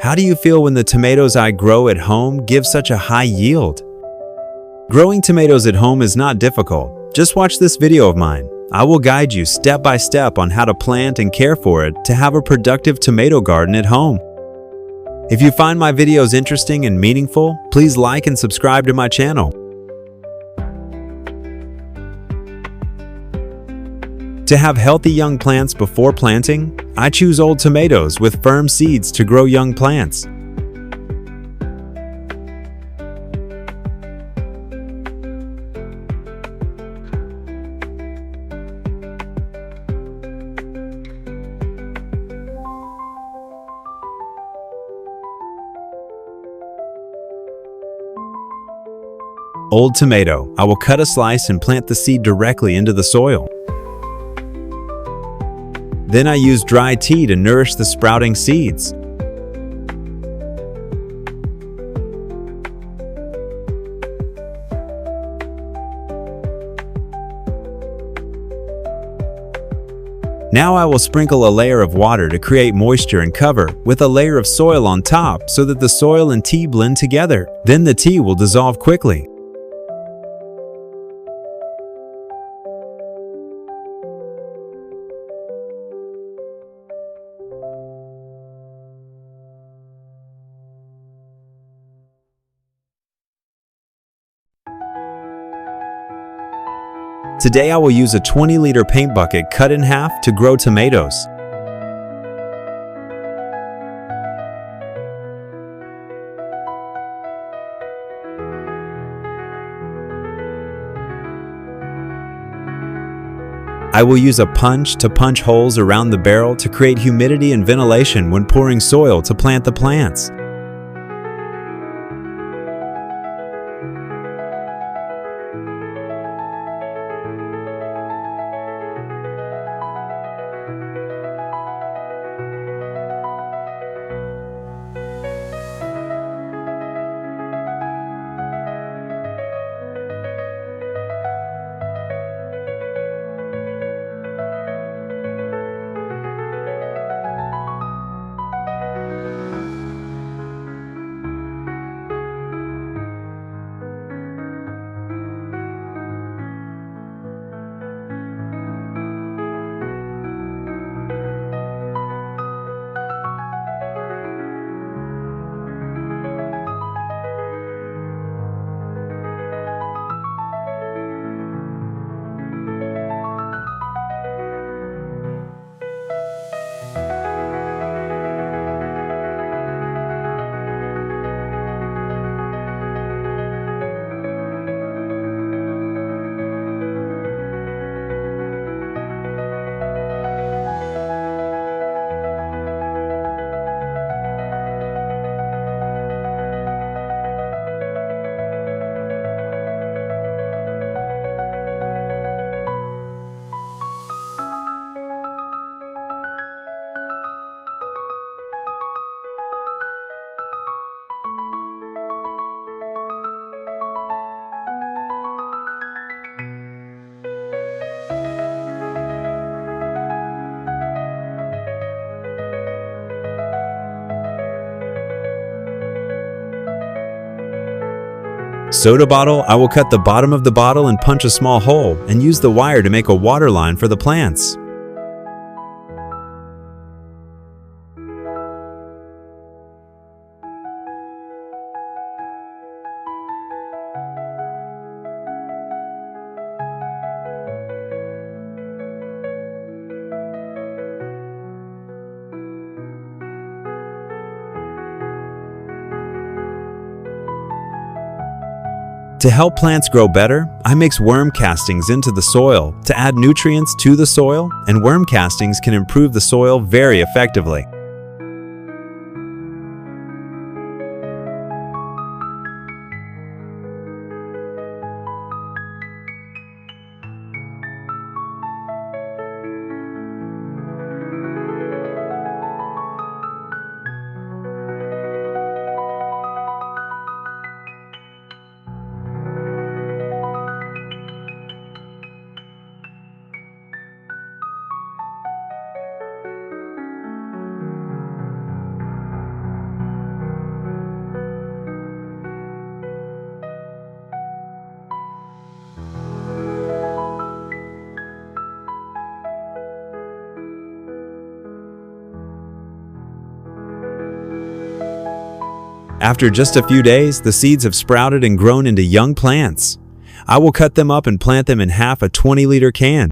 How do you feel when the tomatoes I grow at home give such a high yield? Growing tomatoes at home is not difficult. Just watch this video of mine. I will guide you step by step on how to plant and care for it to have a productive tomato garden at home. If you find my videos interesting and meaningful, please like and subscribe to my channel. To have healthy young plants before planting, I choose old tomatoes with firm seeds to grow young plants. Old tomato, I will cut a slice and plant the seed directly into the soil. Then I use dry tea to nourish the sprouting seeds. Now I will sprinkle a layer of water to create moisture and cover with a layer of soil on top so that the soil and tea blend together. Then the tea will dissolve quickly. Today I will use a 20-liter paint bucket cut in half to grow tomatoes. I will use a punch to punch holes around the barrel to create humidity and ventilation when pouring soil to plant the plants. Soda bottle, I will cut the bottom of the bottle and punch a small hole and use the wire to make a water line for the plants. To help plants grow better, I mix worm castings into the soil to add nutrients to the soil, and worm castings can improve the soil very effectively. After just a few days, the seeds have sprouted and grown into young plants. I will cut them up and plant them in half a 20-liter can.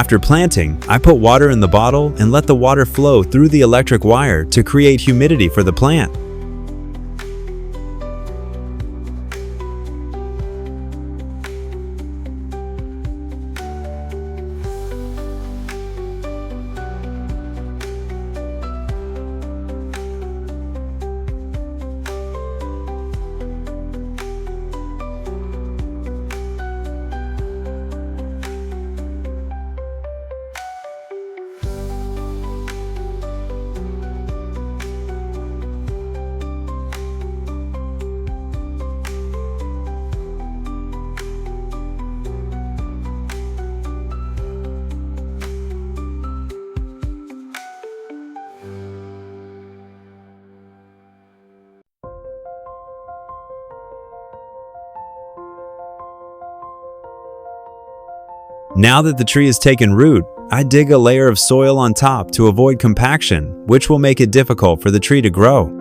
After planting, I put water in the bottle and let the water flow through the electric wire to create humidity for the plant. Now that the tree has taken root, I dig a layer of soil on top to avoid compaction, which will make it difficult for the tree to grow.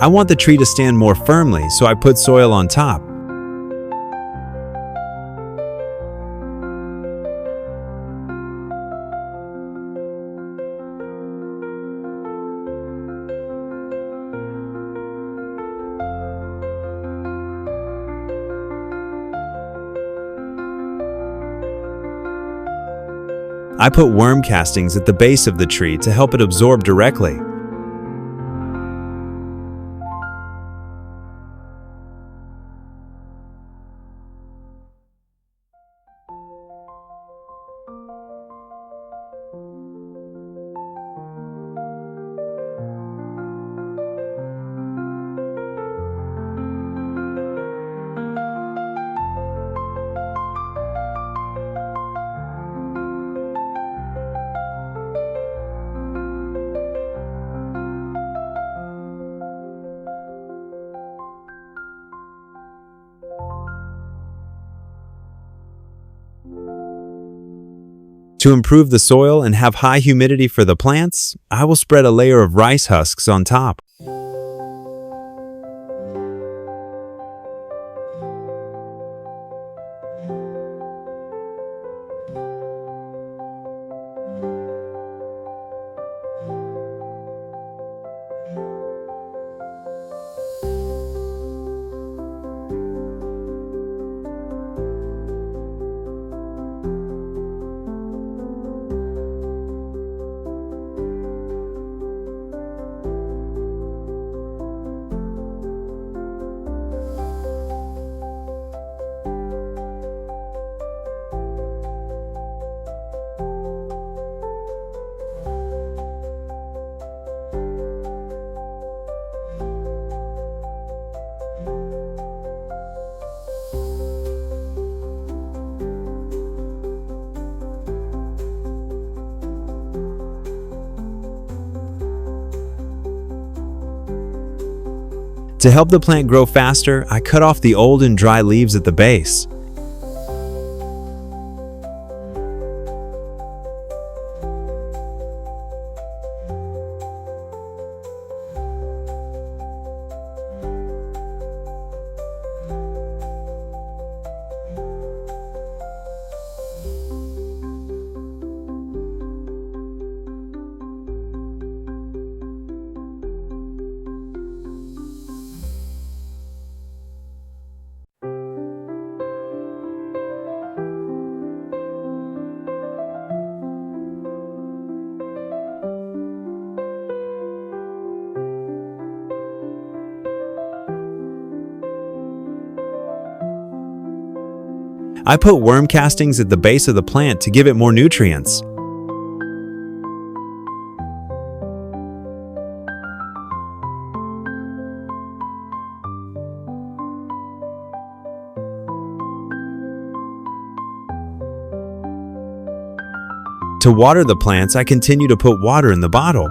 I want the tree to stand more firmly, so I put soil on top. I put worm castings at the base of the tree to help it absorb directly. To improve the soil and have high humidity for the plants, I will spread a layer of rice husks on top. To help the plant grow faster, I cut off the old and dry leaves at the base. I put worm castings at the base of the plant to give it more nutrients. To water the plants, I continue to put water in the bottle.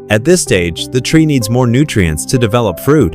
At this stage, the tree needs more nutrients to develop fruit.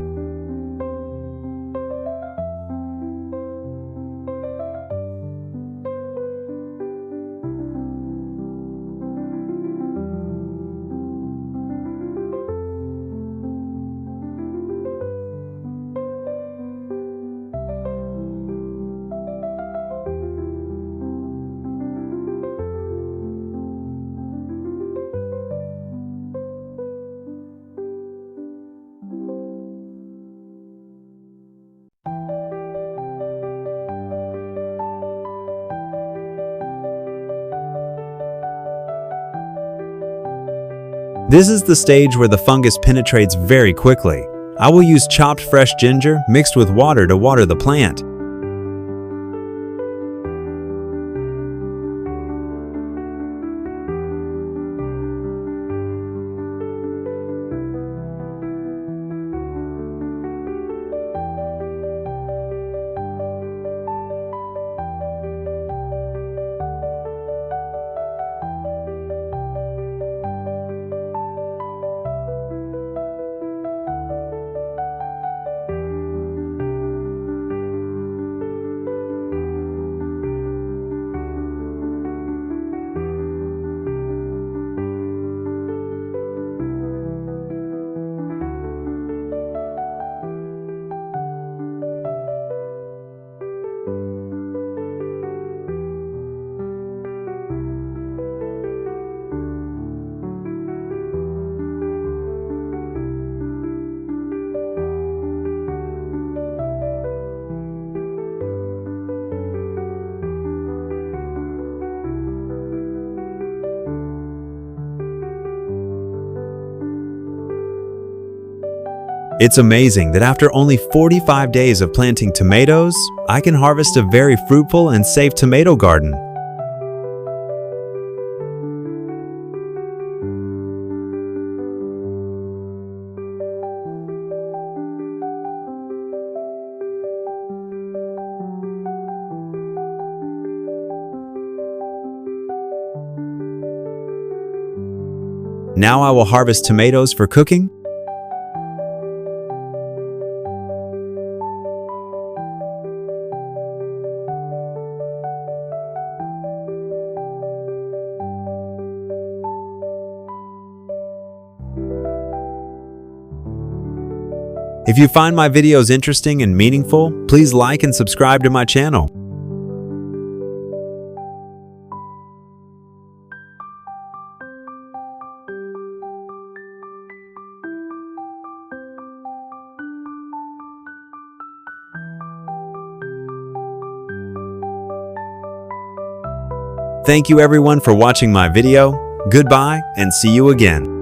This is the stage where the fungus penetrates very quickly. I will use chopped fresh ginger mixed with water to water the plant. It's amazing that after only 45 days of planting tomatoes, I can harvest a very fruitful and safe tomato garden. Now I will harvest tomatoes for cooking. If you find my videos interesting and meaningful, please like and subscribe to my channel. Thank you everyone for watching my video. Goodbye and see you again.